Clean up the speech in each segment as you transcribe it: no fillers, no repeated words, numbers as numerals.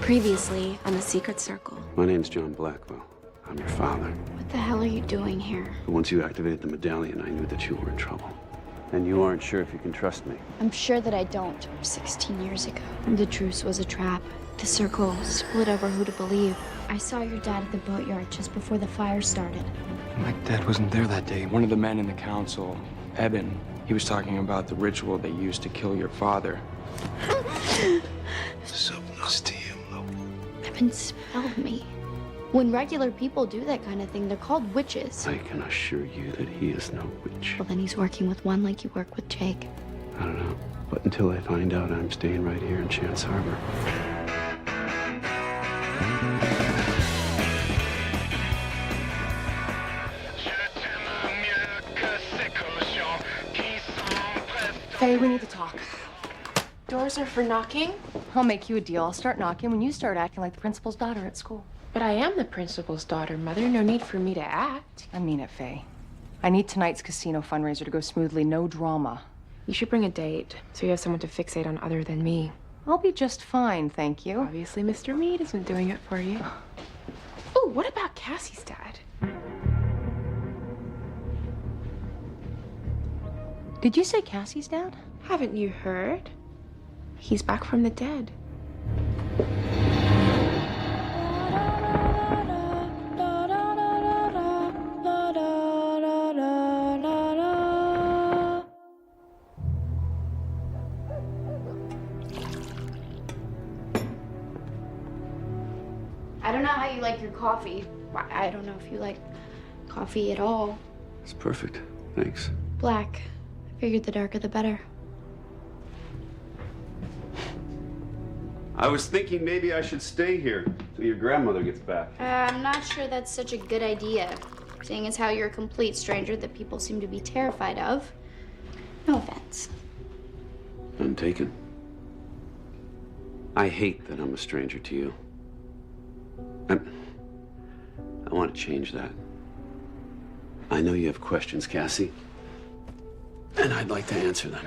Previously on The Secret Circle. My name's John Blackwell. I'm your father. What the hell are you doing here? Once you activated the medallion, I knew that you were in trouble. And you aren't sure if you can trust me. I'm sure that I don't. 16 years ago. The truce was a trap. The circle split over who to believe. I saw your dad at the boatyard just before the fire started. My dad wasn't there that day. One of the men in the council, Eben, he was talking about the ritual they used to kill your father. Eben spelled me. When regular people do that kind of thing, they're called witches. I can assure you that he is no witch. Well, then he's working with one like you work with Jake. I don't know. But until I find out, I'm staying right here in Chance Harbor. Faye, we need to talk. Doors are for knocking? I'll make you a deal. I'll start knocking when you start acting like the principal's daughter at school. But I am the principal's daughter, Mother. No need for me to act. I mean it, Faye. I need tonight's casino fundraiser to go smoothly, no drama. You should bring a date, so you have someone to fixate on other than me. I'll be just fine, thank you. Obviously, Mr. Mead isn't doing it for you. Oh, what about Cassie's dad? Did you say Cassie's dad? Haven't you heard? He's back from the dead. I don't know how you like your coffee. I don't know if you like coffee at all. It's perfect. Thanks. Black. I figured the darker the better. I was thinking maybe I should stay here till your grandmother gets back. I'm not sure that's such a good idea, seeing as how you're a complete stranger that people seem to be terrified of. No offense. None taken. I hate that I'm a stranger to you. I want to change that. I know you have questions, Cassie, and I'd like to answer them.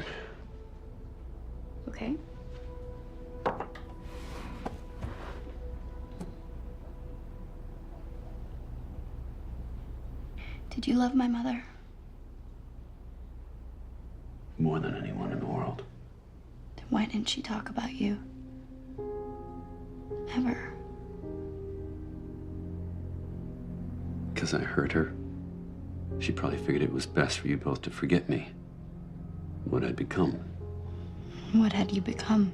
Okay. Did you love my mother? More than anyone in the world. Then why didn't she talk about you? Ever? Because I hurt her. She probably figured it was best for you both to forget me. What I'd become. What had you become?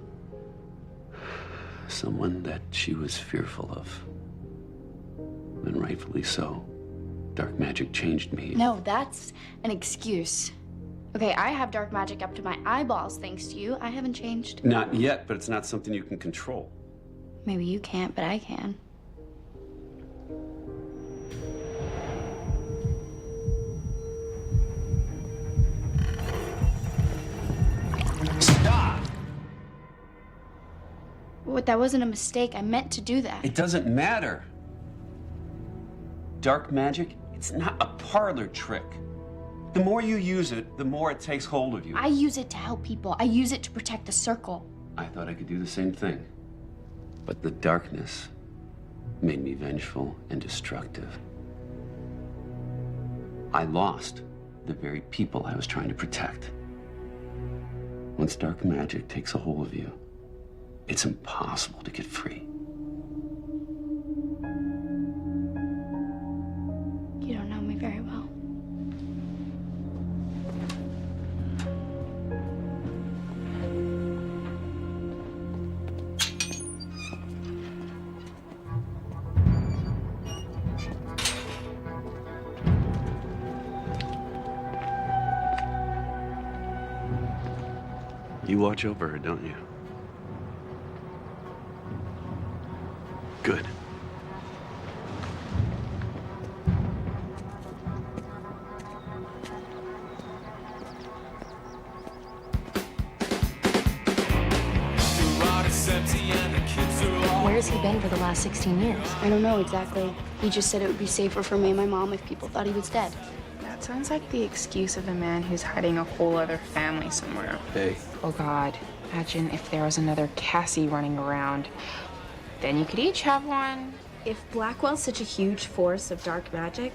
Someone that she was fearful of. And rightfully so. Dark magic changed me. No, that's an excuse. Okay, I have dark magic up to my eyeballs thanks to you. I haven't changed. Not yet, but it's not something you can control. Maybe you can't, but I can. Stop! What, that wasn't a mistake. I meant to do that. It doesn't matter. Dark magic, it's not a parlor trick. The more you use it, the more it takes hold of you. I use it to help people. I use it to protect the circle. I thought I could do the same thing. But the darkness made me vengeful and destructive. I lost the very people I was trying to protect. Once dark magic takes a hold of you, it's impossible to get free. You don't know me very well. You watch over her, don't you? Good. Where's he been for the last 16 years? I don't know exactly. He just said it would be safer for me and my mom if people thought he was dead. That sounds like the excuse of a man who's hiding a whole other family somewhere. Hey, Oh, God. Imagine if there was another Cassie running around. Then you could each have one. If Blackwell's such a huge force of dark magic,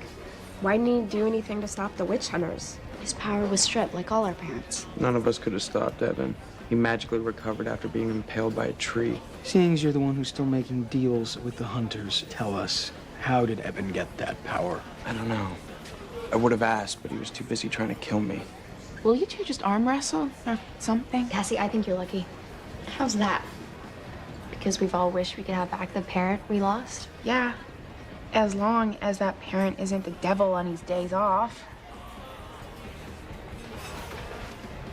why didn't he do anything to stop the witch hunters? His power was stripped, like all our parents. None of us could have stopped Evan. He magically recovered after being impaled by a tree. Seeing as you're the one who's still making deals with the hunters, tell us, how did Eben get that power? I don't know. I would have asked, but he was too busy trying to kill me. Will you two just arm wrestle or something? Cassie, I think you're lucky. How's that? Because we've all wished we could have back the parent we lost? Yeah. As long as that parent isn't the devil on his days off.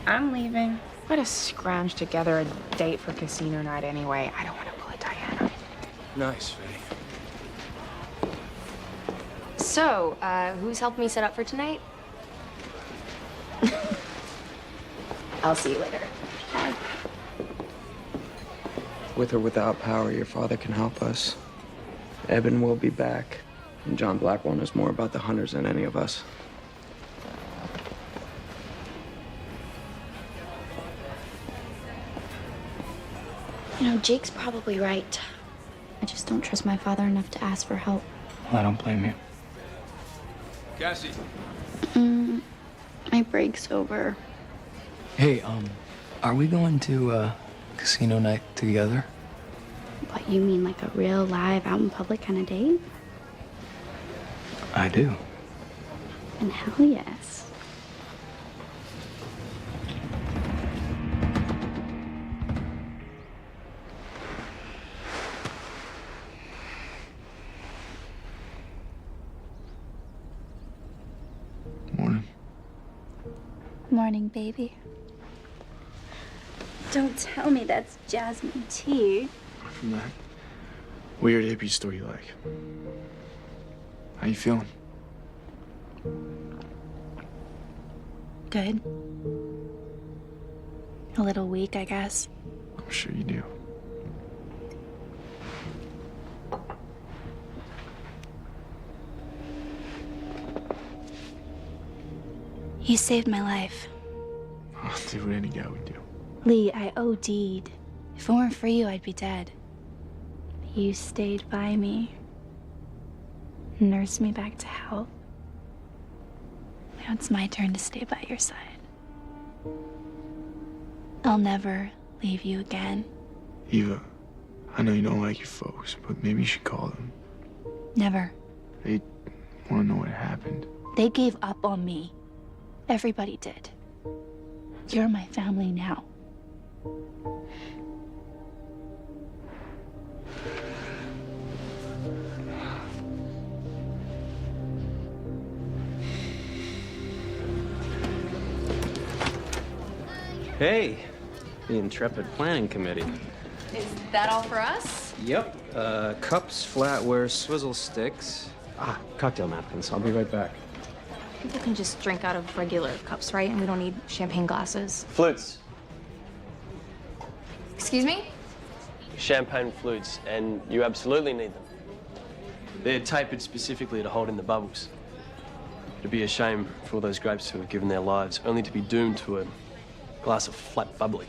I'm leaving. Let us scrounge together a date for casino night anyway. I don't want to pull a Diana. Nice, Faye. So, who's helping me set up for tonight? I'll see you later. Bye. With or without power, your father can help us. Eben will be back, and John Blackwell knows more about the hunters than any of us. You know, Jake's probably right. I just don't trust my father enough to ask for help. Well, I don't blame you. Cassie. My break's over. Hey, are we going to, casino night together? What, you mean like a real, live, out in public kind of date? I do. And hell yes. Morning. Morning, baby. Don't tell me that's jasmine tea. From that weird hippie store you like. How you feeling? Good. A little weak, I guess. I'm sure you do. You saved my life. I'll do what any guy would do. Lee, I OD'd. If it weren't for you, I'd be dead. You stayed by me. Nursed me back to health. Now it's my turn to stay by your side. I'll never leave you again. Eva, I know you don't like your folks, but maybe you should call them. Never. They want to know what happened. They gave up on me. Everybody did. You're my family now. Hey, the Intrepid Planning Committee. Is that all for us? Yep. Cups, flatware, swizzle sticks. Cocktail napkins. I'll be right back. People can just drink out of regular cups, right? And we don't need champagne glasses. Flutes. Excuse me? Champagne flutes, and you absolutely need them. They're tapered specifically to hold in the bubbles. It'd be a shame for all those grapes who have given their lives only to be doomed to a glass of flat bubbly.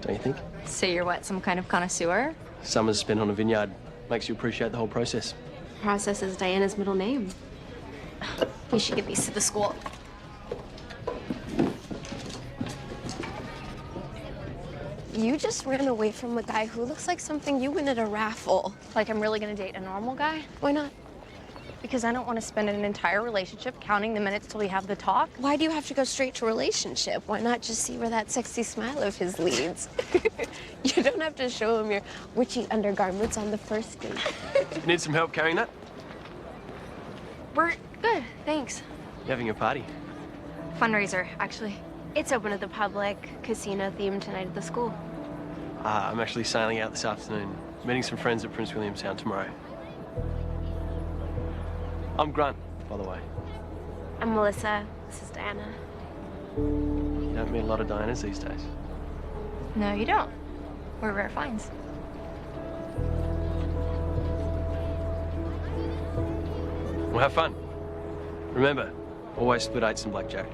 Don't you think? So you're what, some kind of connoisseur? Summers spent on a vineyard makes you appreciate the whole process. Process is Diana's middle name. We should give these to the school. You just ran away from a guy who looks like something you win at a raffle. Like I'm really gonna date a normal guy? Why not? Because I don't want to spend an entire relationship counting the minutes till we have the talk. Why do you have to go straight to relationship? Why not just see where that sexy smile of his leads? You don't have to show him your witchy undergarments on the first date. You need some help carrying that? We're good, thanks. You having a party? Fundraiser, actually. It's open to the public, casino themed tonight at the school. I'm actually sailing out this afternoon, meeting some friends at Prince William Sound tomorrow. I'm Grunt, by the way. I'm Melissa. This is Diana. You don't meet a lot of Dianas these days. No, you don't. We're rare finds. Well, have fun. Remember, always split eights and blackjack.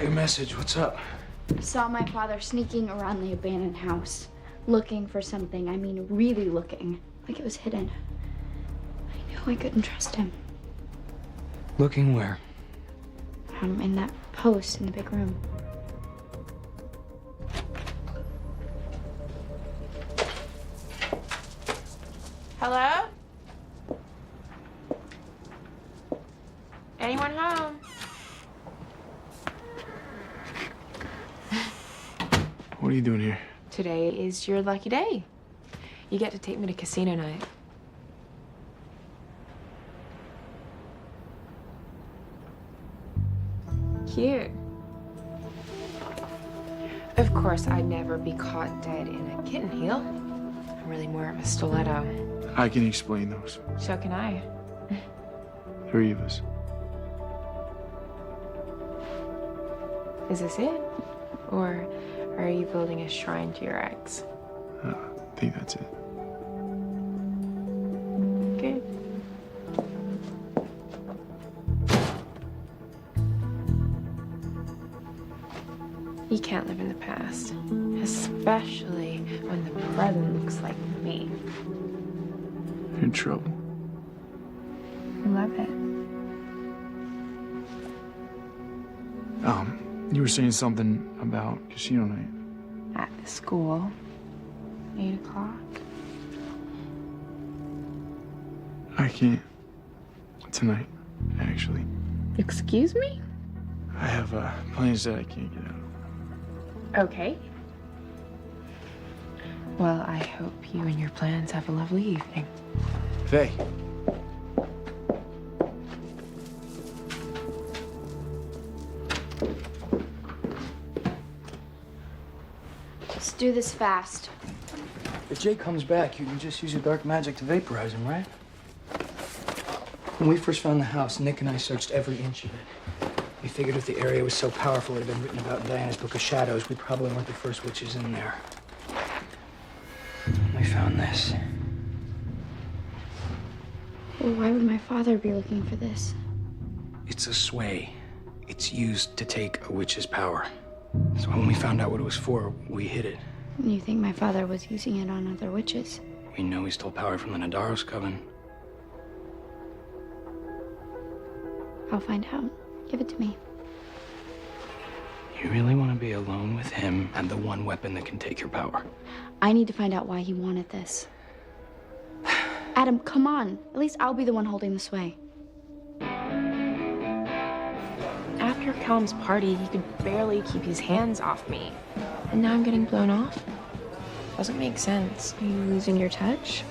your message. What's up? I saw my father sneaking around the abandoned house, looking for something. I mean, really looking, like it was hidden. I knew I couldn't trust him. Looking where? In that post in the big room. Hello? Anyone home? What are you doing here? Today is your lucky day. You get to take me to casino night. Cute. Of course, I'd never be caught dead in a kitten heel. I'm really more of a stiletto. I can explain those. So can I. 3 of us. Is this it? Or are you building a shrine to your ex? I think that's it. Good. You can't live in the past, especially when the present looks like me. You're in trouble. I love it. You were saying something about casino night. At the school, 8 o'clock. I can't. Tonight, actually. Excuse me? I have plans that I can't get out of. Okay. Well, I hope you and your plans have a lovely evening. Faye. Let's do this fast. If Jay comes back, you can just use your dark magic to vaporize him, right? When we first found the house, Nick and I searched every inch of it. We figured if the area was so powerful it had been written about in Diana's Book of Shadows, we probably weren't the first witches in there. We found this. Well, why would my father be looking for this? It's a sway. It's used to take a witch's power. So when we found out what it was for, we hid it. And you think my father was using it on other witches? We know he stole power from the Nadaros Coven. I'll find out. Give it to me. You really want to be alone with him and the one weapon that can take your power? I need to find out why he wanted this. Adam, come on. At least I'll be the one holding the sway. After Callum's party, he could barely keep his hands off me. And now I'm getting blown off? Doesn't make sense. Are you losing your touch?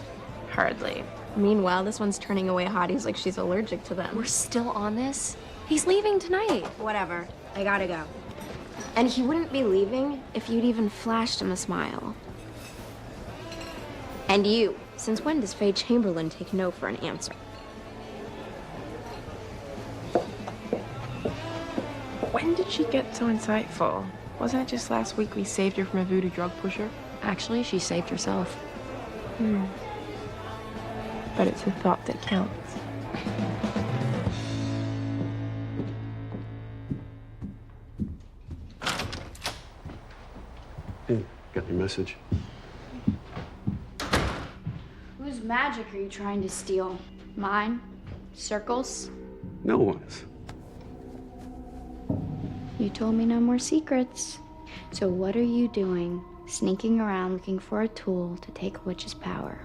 Hardly. Meanwhile, this one's turning away hotties like she's allergic to them. We're still on this? He's leaving tonight. Whatever. I gotta go. And he wouldn't be leaving if you'd even flashed him a smile. And you, since when does Faye Chamberlain take no for an answer? When did she get so insightful? Wasn't it just last week we saved her from a voodoo drug pusher? Actually, she saved herself. But it's the thought that counts. Hey, got your message? Whose magic are you trying to steal? Mine? Circles? No one's. You told me no more secrets. So what are you doing, sneaking around looking for a tool to take a witch's power?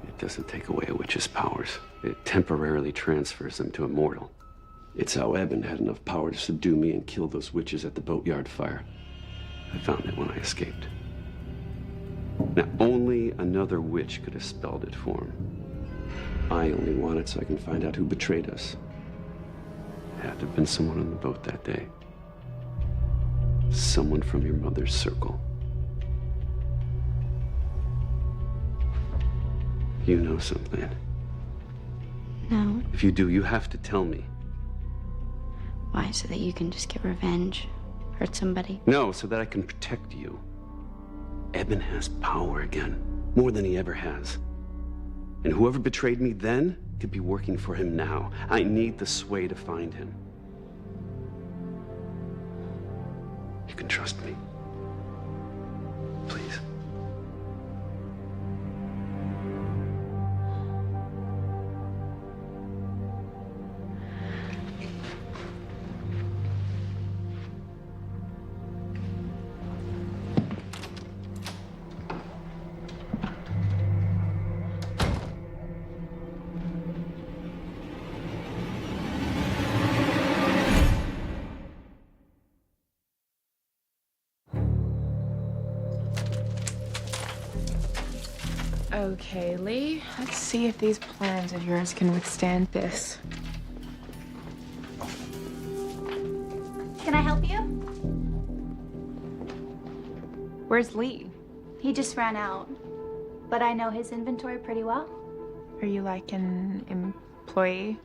It doesn't take away a witch's powers. It temporarily transfers them to a mortal. It's how Eben had enough power to subdue me and kill those witches at the boatyard fire. I found it when I escaped. Now, only another witch could have spelled it for him. I only want it so I can find out who betrayed us. It had to have been someone on the boat that day. Someone from your mother's circle. You know something. No. If you do, you have to tell me. Why? So that you can just get revenge? Hurt somebody? No, so that I can protect you. Eben has power again, more than he ever has. And whoever betrayed me then could be working for him now. I need the sway to find him. You can trust me. Please. Okay, Lee, let's see if these plans of yours can withstand this. Can I help you? Where's Lee? He just ran out. But I know his inventory pretty well. Are you like an employee?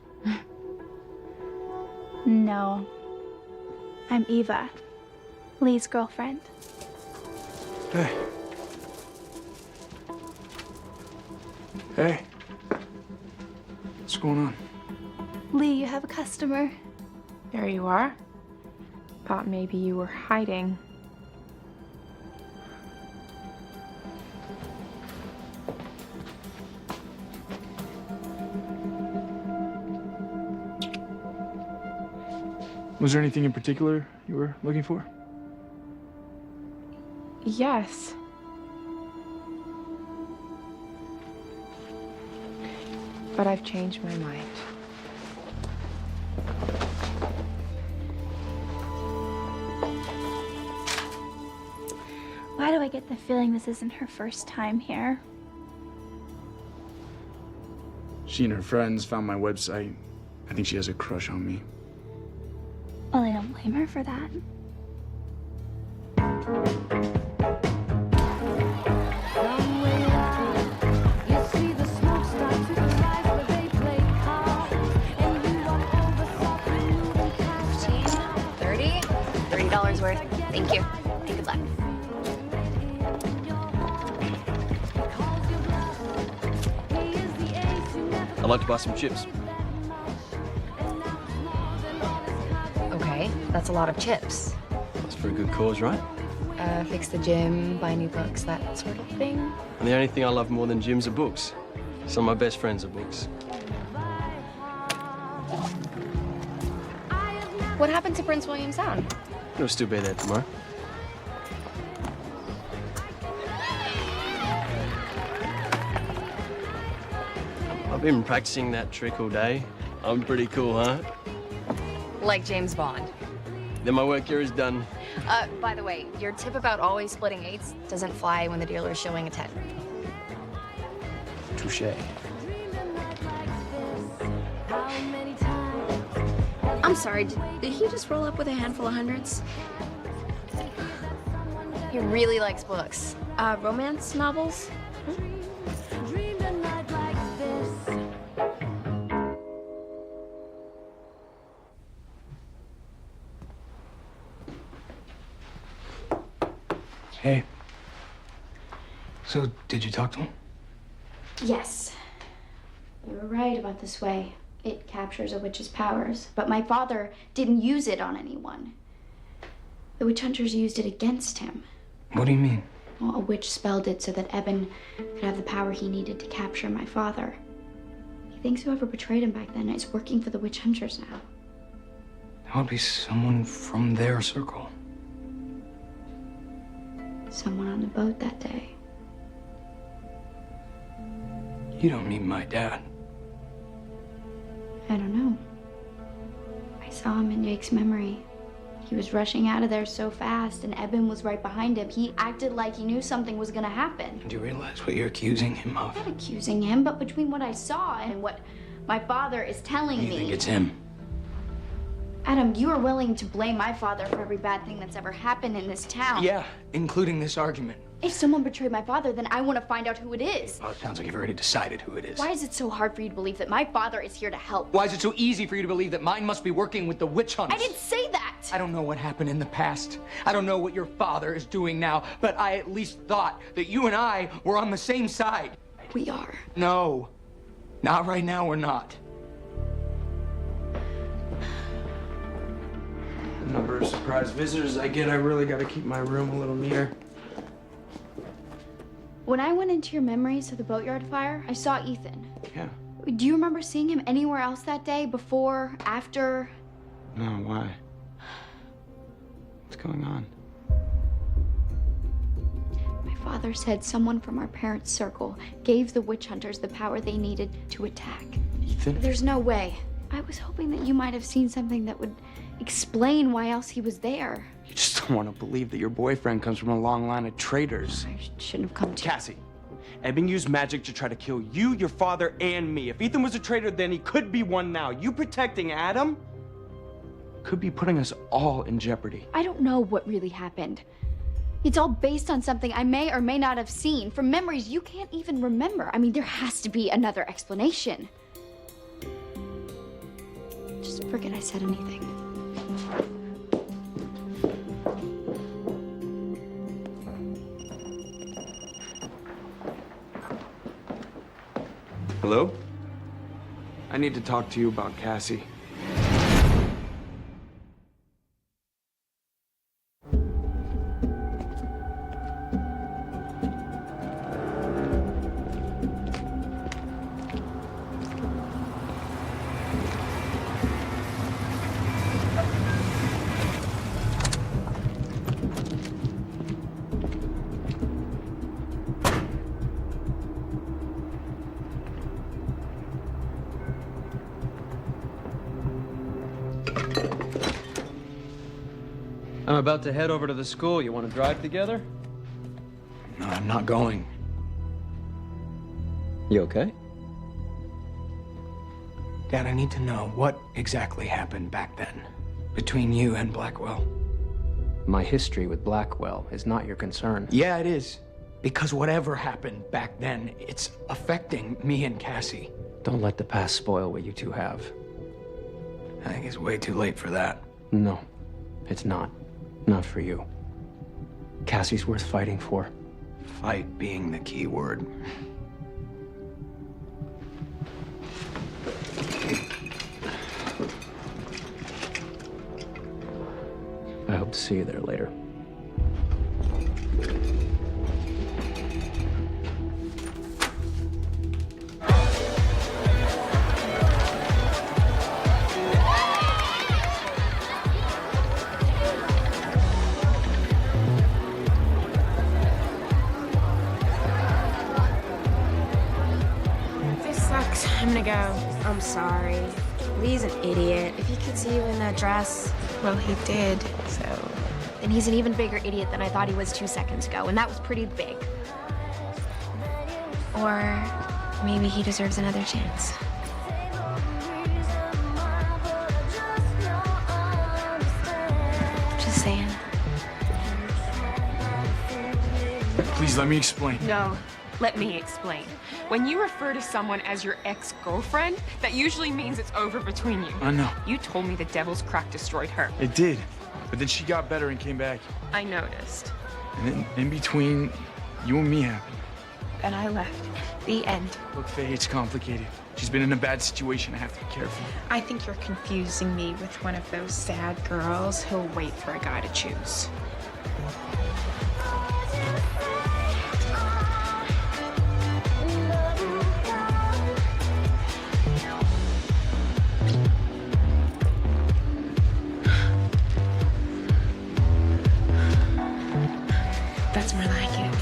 No. I'm Eva, Lee's girlfriend. Hey. Hey. What's going on? Lee, you have a customer. There you are. Thought maybe you were hiding. Was there anything in particular you were looking for? Yes. But I've changed my mind. Why do I get the feeling this isn't her first time here? She and her friends found my website. I think she has a crush on me. Well, I don't blame her for that. $30 worth. Thank you. And good luck. I'd like to buy some chips. Okay, that's a lot of chips. That's for a good cause, right? Fix the gym, buy new books, that sort of thing. And the only thing I love more than gyms are books. Some of my best friends are books. What happened to Prince William Sound? It'll still be there tomorrow. I've been practicing that trick all day. I'm pretty cool, huh? Like James Bond. Then my work here is done. By the way, your tip about always splitting eights doesn't fly when the dealer is showing a 10. Touche. I'm sorry, did he just roll up with a handful of hundreds? He really likes books. Romance novels? Hey. So, did you talk to him? Yes. You were right about this way. It captures a witch's powers. But my father didn't use it on anyone. The witch hunters used it against him. What do you mean? Well, a witch spelled it so that Eben could have the power he needed to capture my father. He thinks whoever betrayed him back then is working for the witch hunters now. That would be someone from their circle. Someone on the boat that day. You don't mean my dad. I don't know. I saw him in Jake's memory. He was rushing out of there so fast, and Eben was right behind him. He acted like he knew something was gonna happen. Do you realize what you're accusing him of? I'm not accusing him, but between what I saw and what my father is telling You me... think it's him? Adam, you are willing to blame my father for every bad thing that's ever happened in this town. Yeah, including this argument. If someone betrayed my father, then I want to find out who it is. Oh, it sounds like you've already decided who it is. Why is it so hard for you to believe that my father is here to help? Why is it so easy for you to believe that mine must be working with the witch hunters? I didn't say that! I don't know what happened in the past. I don't know what your father is doing now, but I at least thought that you and I were on the same side. We are. No. Not right now, we're not. The number number of surprise visitors I get, I really gotta keep my room a little neater. When I went into your memories of the boatyard fire, I saw Ethan. Yeah. Do you remember seeing him anywhere else that day? Before? After? No, why? What's going on? My father said someone from our parents' circle gave the witch hunters the power they needed to attack. Ethan? There's no way. I was hoping that you might have seen something that would explain why else he was there. You just don't want to believe that your boyfriend comes from a long line of traitors. I shouldn't have come to Cassie, Eben used magic to try to kill you, your father, and me. If Ethan was a traitor then, he could be one now. You protecting Adam could be putting us all in jeopardy. I don't know what really happened. It's all based on something I may or may not have seen. From memories you can't even remember. I mean, there has to be another explanation. Just forget I said anything. Hello? I need to talk to you about Cassie. I'm about to head over to the school. You want to drive together? No, I'm not going. You okay? Dad, I need to know what exactly happened back then between you and Blackwell. My history with Blackwell is not your concern. Yeah, it is. Because whatever happened back then, it's affecting me and Cassie. Don't let the past spoil what you two have. I think it's way too late for that. No, it's not. Not for you. Cassie's worth fighting for. Fight being the key word. I hope to see you there later. This sucks. I'm gonna go. I'm sorry. Lee's an idiot. If he could see you in that dress. Well, he did, so. And he's an even bigger idiot than I thought he was 2 seconds ago, and that was pretty big. Or maybe he deserves another chance. Just saying. Please let me explain. No, let me explain. When you refer to someone as your ex-girlfriend, that usually means it's over between you. I know. You told me the devil's crack destroyed her. It did. But then she got better and came back. I noticed. And then in between, you and me happened. And I left. The end. Look, Faye, it's complicated. She's been in a bad situation. I have to be careful. I think you're confusing me with one of those sad girls who'll wait for a guy to choose. That's more like it.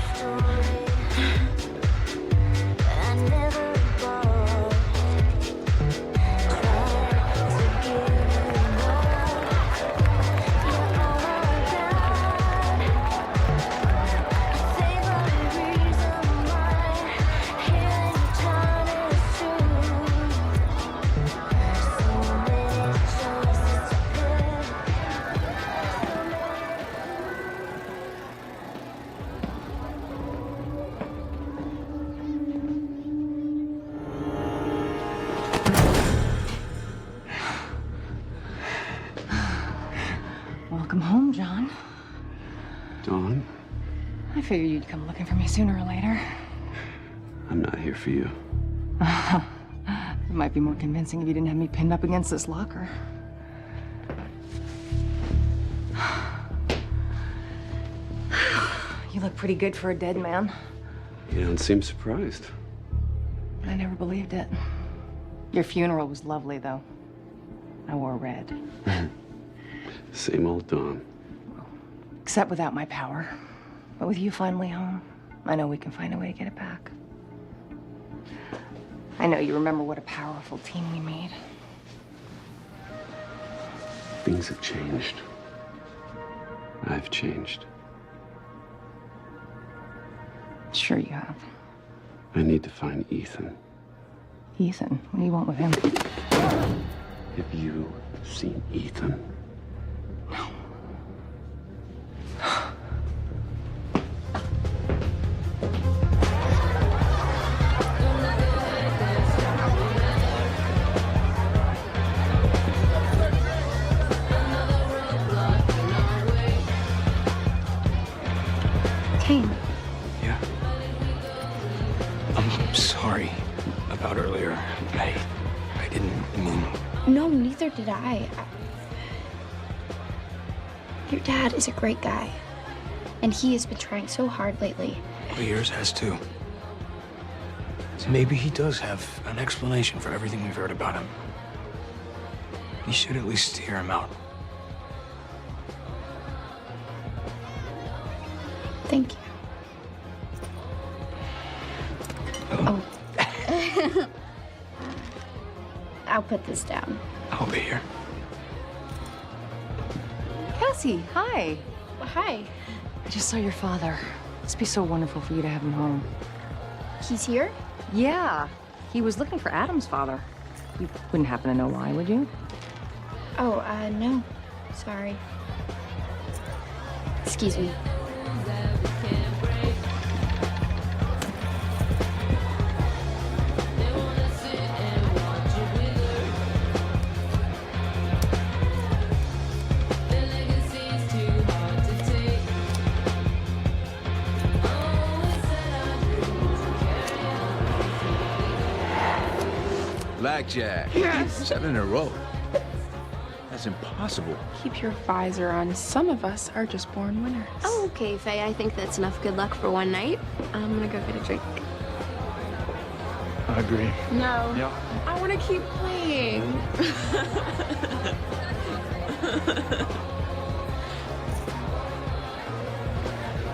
Welcome home, John. Dawn, I figured you'd come looking for me sooner or later. I'm not here for you. It might be more convincing if you didn't have me pinned up against this locker. You look pretty good for a dead man. You don't seem surprised. I never believed it. Your funeral was lovely, though. I wore red. Same old Dawn. Except without my power. But with you finally home, I know we can find a way to get it back. I know you remember what a powerful team we made. Things have changed. I've changed. Sure you have. I need to find Ethan. Ethan, what do you want with him? Have you seen Ethan? No. Kane. Yeah. I'm sorry about earlier. I didn't mean. No, neither did I. Your dad is a great guy. And he has been trying so hard lately. Well, yours has too. So maybe he does have an explanation for everything we've heard about him. You should at least hear him out. Thank you. Oh. I'll put this down. I'll be here. Cassie, hi. Hi. I just saw your father. Must be so wonderful for you to have him home. He's here? Yeah. He was looking for Adam's father. You wouldn't happen to know why, would you? Oh, no. Sorry. Excuse me. Blackjack. Yes. 7 in a row. That's impossible. Keep your visor on. Some of us are just born winners. Oh, okay, Faye. I think that's enough good luck for one night. I'm gonna go get a drink. I agree. No. Yeah. I want to keep playing.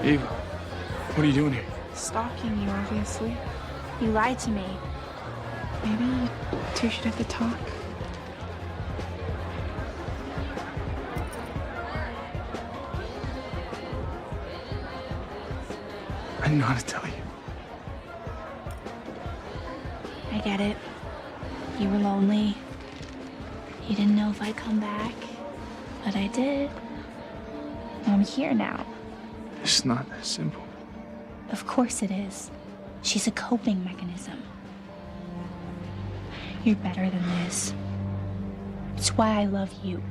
Eva, what are you doing here? Stalking you, obviously. You lied to me. Maybe you two should have to talk. I didn't know how to tell you. I get it. You were lonely. You didn't know if I'd come back. But I did. I'm here now. It's not that simple. Of course it is. She's a coping mechanism. You're better than this. It's why I love you.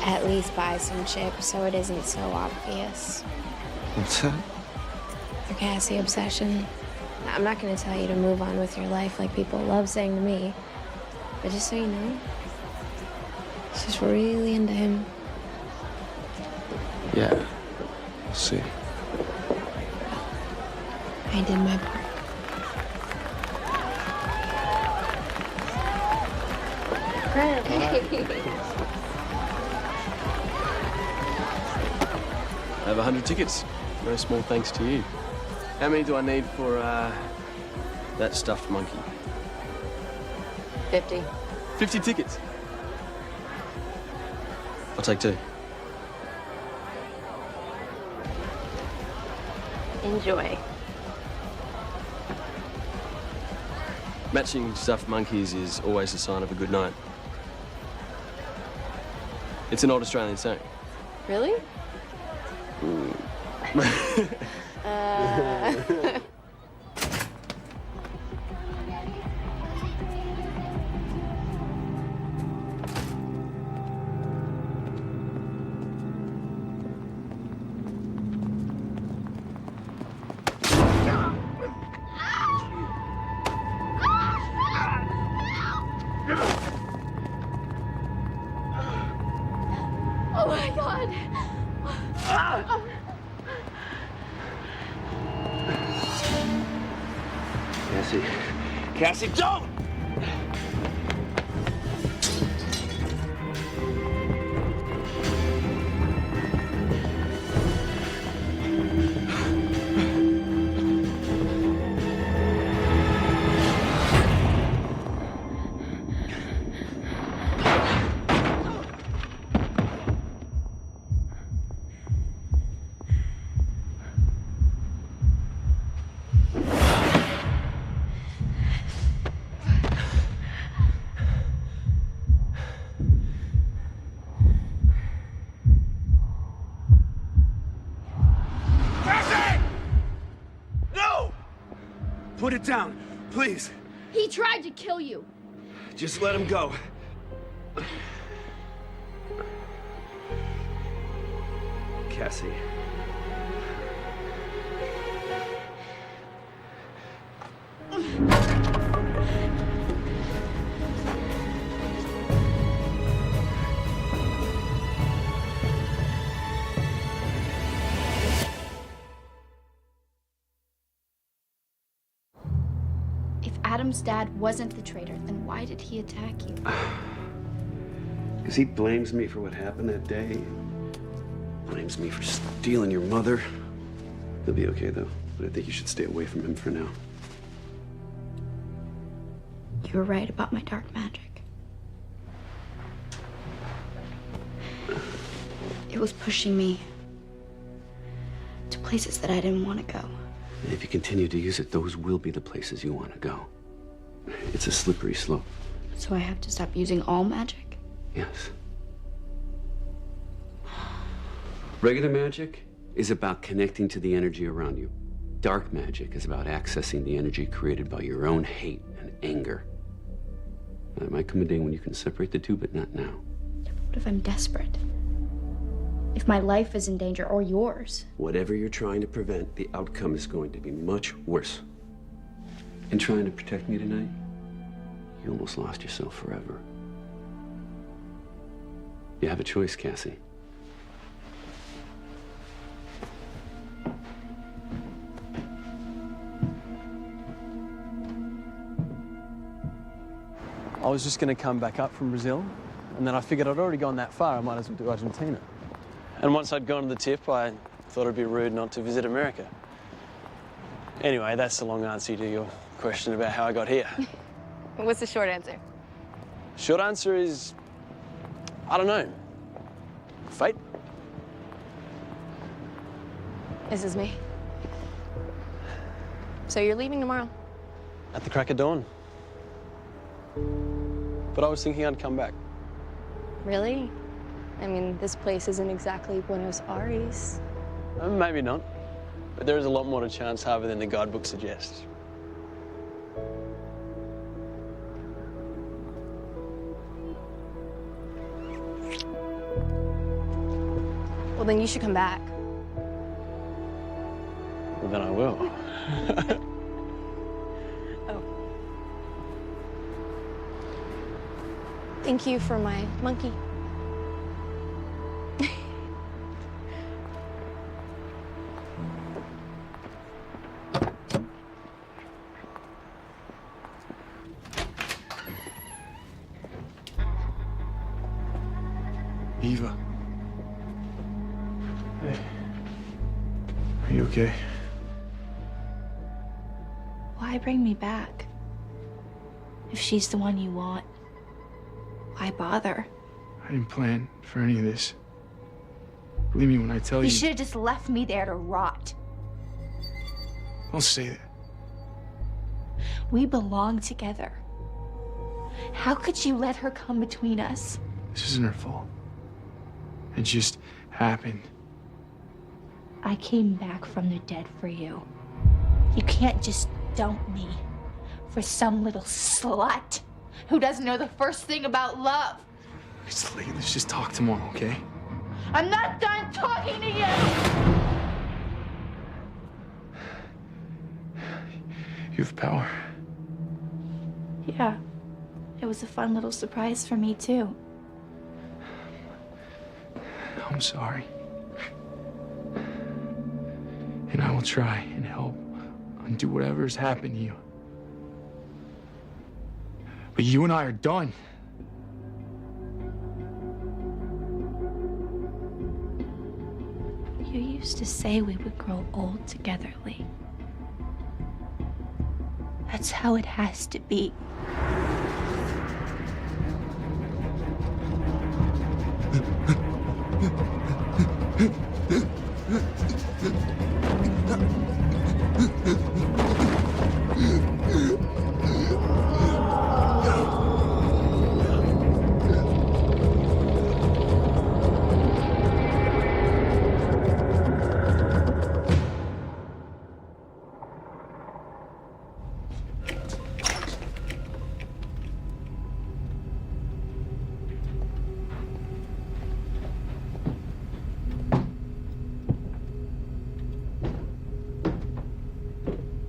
At least buy some chips so it isn't so obvious. What's that? Your Cassie obsession. I'm not gonna tell you to move on with your life like people love saying to me. But just so you know, she's really into him. Yeah. We'll see. I did my part. I have 100 tickets. No small thanks to you. How many do I need for that stuffed monkey? 50. 50 tickets. I'll take 2. Enjoy. Matching stuffed monkeys is always a sign of a good night. It's an old Australian saying. Really? Oh my God. Cassie. Cassie, don't! Put it down, please. He tried to kill you. Just let him go. Cassie. If Adam's dad wasn't the traitor, then why did he attack you? Because he blames me for what happened that day. Blames me for stealing your mother. He'll be okay, though. But I think you should stay away from him for now. You were right about my dark magic. It was pushing me to places that I didn't want to go. And if you continue to use it, those will be the places you want to go. It's a slippery slope. So I have to stop using all magic? Yes. Regular magic is about connecting to the energy around you. Dark magic is about accessing the energy created by your own hate and anger. There might come a day when you can separate the two, but not now. What if I'm desperate? If my life is in danger, or yours? Whatever you're trying to prevent, the outcome is going to be much worse. In trying to protect me tonight, you almost lost yourself forever. You have a choice, Cassie. I was just going to come back up from Brazil, and then I figured I'd already gone that far, I might as well do Argentina. And once I'd gone to the tip, I thought it'd be rude not to visit America. Anyway, that's the long answer to your question about how I got here. What's the short answer? Short answer is, I don't know. Fate? This is me. So you're leaving tomorrow? At the crack of dawn. But I was thinking I'd come back. Really? I mean, this place isn't exactly Buenos Aires. Maybe not. But there is a lot more to Chance Harbor than the guidebook suggests. Well, then you should come back. Well, then I will. Oh. Thank you for my monkey. Eva. Hey. Are you okay? Why bring me back? If she's the one you want, why bother? I didn't plan for any of this. Believe me when I tell you. You should have just left me there to rot. Don't say that. We belong together. How could you let her come between us? This isn't her fault. It just happened. I came back from the dead for you. You can't just dump me for some little slut who doesn't know the first thing about love. It's late. Let's just talk tomorrow, okay? I'm not done talking to you! You have power. Yeah. It was a fun little surprise for me, too. I'm sorry. And I will try and help undo whatever's happened to you. But you and I are done. You used to say we would grow old together, Lee. That's how it has to be.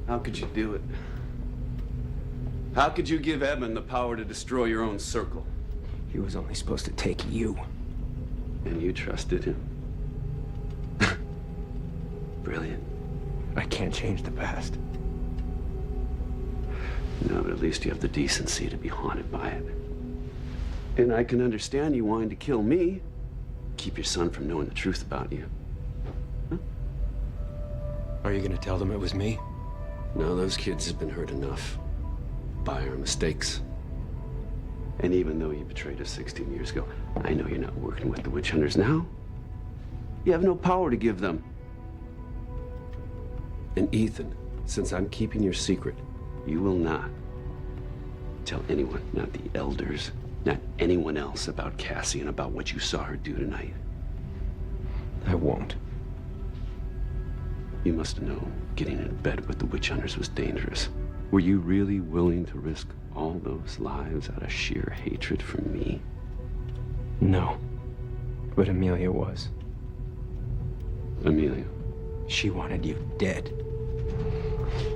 How could you do it? How could you give Edmund the power to destroy your own circle? He was only supposed to take you. And you trusted him? Brilliant. I can't change the past. No, but at least you have the decency to be haunted by it. And I can understand you wanting to kill me. Keep your son from knowing the truth about you. Huh? Are you gonna tell them it was me? No, those kids have been hurt enough by our mistakes. And even though you betrayed us 16 years ago, I know you're not working with the witch hunters now. You have no power to give them. And Ethan, since I'm keeping your secret, you will not tell anyone, not the elders, not anyone else about Cassie and about what you saw her do tonight. I won't. You must know getting in bed with the witch hunters was dangerous. Were you really willing to risk all those lives out of sheer hatred for me? No. But Amelia was. Amelia? She wanted you dead.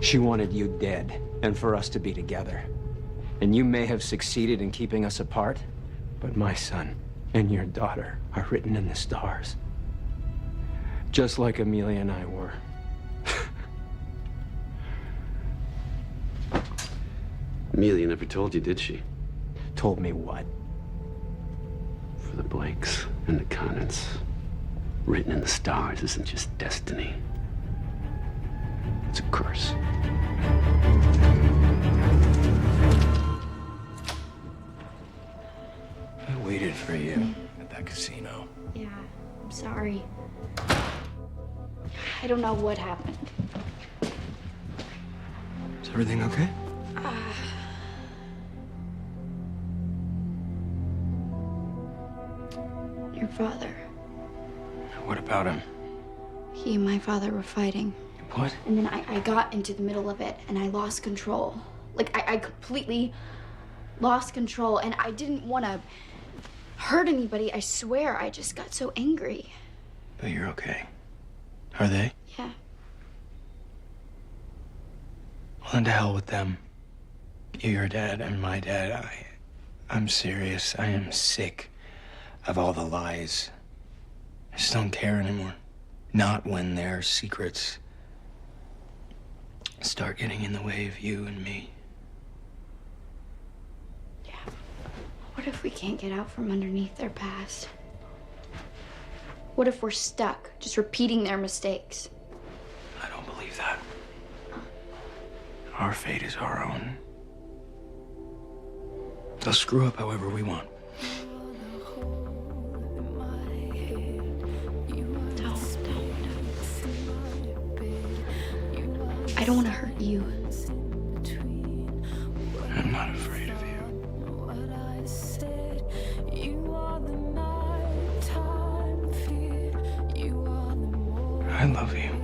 She wanted you dead, and for us to be together. And you may have succeeded in keeping us apart, but my son and your daughter are written in the stars. Just like Amelia and I were. Amelia never told you, did she? Told me what? For the Blakes and the Connants, written in the stars isn't just destiny. It's a curse. I waited for you at that casino. Yeah, I'm sorry. I don't know what happened. Is everything okay? Your father. What about him? He and my father were fighting. What? And then I got into the middle of it and I lost control. Like, I completely lost control and I didn't want to hurt anybody. I swear, I just got so angry. But you're okay. Are they? Yeah. Well, then to hell with them. You're your dad and my dad. I'm serious. I am sick of all the lies. I just don't care anymore. Not when their secrets start getting in the way of you and me. Yeah. What if we can't get out from underneath their past? What if we're stuck, just repeating their mistakes? I don't believe that. Our fate is our own. They'll screw up however we want. I don't want to hurt you. not afraid of you. I love you.